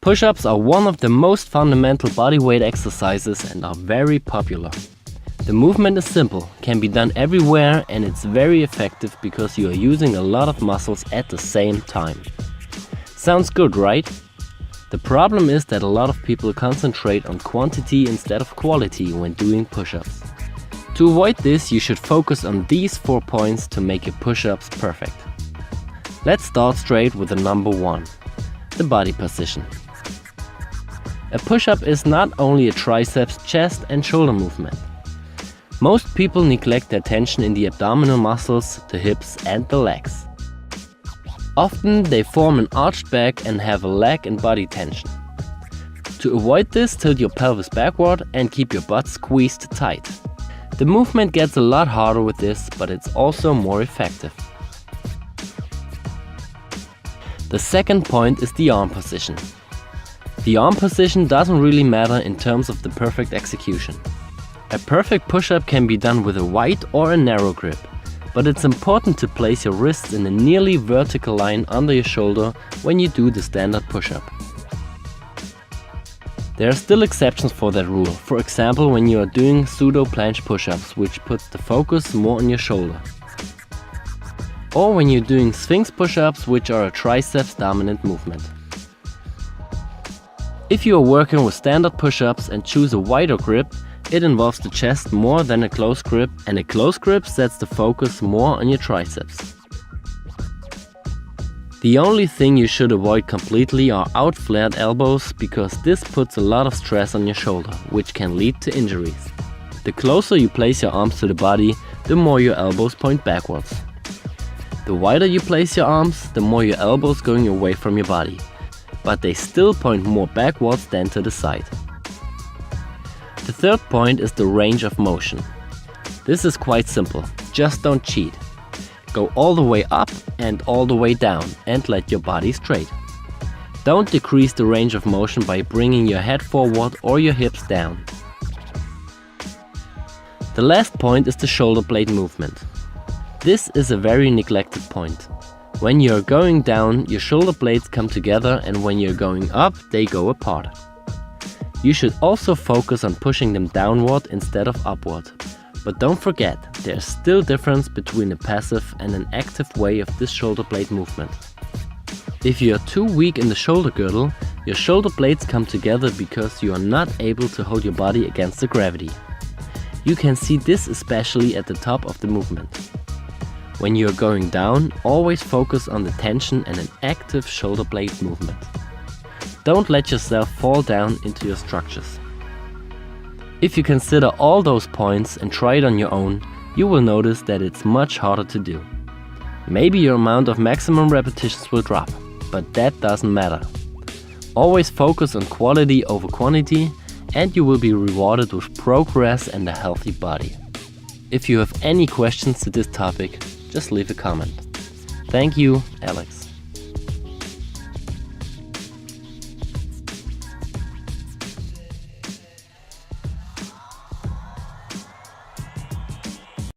Push-ups are one of the most fundamental bodyweight exercises and are very popular. The movement is simple, can be done everywhere, and it's very effective because you are using a lot of muscles at the same time. Sounds good, right? The problem is that a lot of people concentrate on quantity instead of quality when doing push-ups. To avoid this, you should focus on these 4 points to make your push-ups perfect. Let's start straight with the number 1, the body position. A push-up is not only a triceps, chest and shoulder movement. Most people neglect their tension in the abdominal muscles, the hips and the legs. Often they form an arched back and have a leg and body tension. To avoid this, tilt your pelvis backward and keep your butt squeezed tight. The movement gets a lot harder with this, but it's also more effective. The second point is the arm position. The arm position doesn't really matter in terms of the perfect execution. A perfect push-up can be done with a wide or a narrow grip, but it's important to place your wrists in a nearly vertical line under your shoulder when you do the standard push-up. There are still exceptions for that rule, for example when you are doing pseudo planche push-ups, which puts the focus more on your shoulder. Or when you're doing sphinx push-ups, which are a triceps dominant movement. If you are working with standard push-ups and choose a wider grip, it involves the chest more than a close grip, and a close grip sets the focus more on your triceps. The only thing you should avoid completely are out-flared elbows, because this puts a lot of stress on your shoulder, which can lead to injuries. The closer you place your arms to the body, the more your elbows point backwards. The wider you place your arms, the more your elbows going away from your body, but they still point more backwards than to the side. The third point is the range of motion. This is quite simple, just don't cheat. Go all the way up and all the way down and let your body straight. Don't decrease the range of motion by bringing your head forward or your hips down. The last point is the shoulder blade movement. This is a very neglected point. When you're going down, your shoulder blades come together, and when you're going up, they go apart. You should also focus on pushing them downward instead of upward. But don't forget, there's still difference between a passive and an active way of this shoulder blade movement. If you are too weak in the shoulder girdle, your shoulder blades come together because you are not able to hold your body against the gravity. You can see this especially at the top of the movement. When you are going down, always focus on the tension and an active shoulder blade movement. Don't let yourself fall down into your structures. If you consider all those points and try it on your own, you will notice that it's much harder to do. Maybe your amount of maximum repetitions will drop, but that doesn't matter. Always focus on quality over quantity, and you will be rewarded with progress and a healthy body. If you have any questions to this topic, just leave a comment. Thank you, Alex.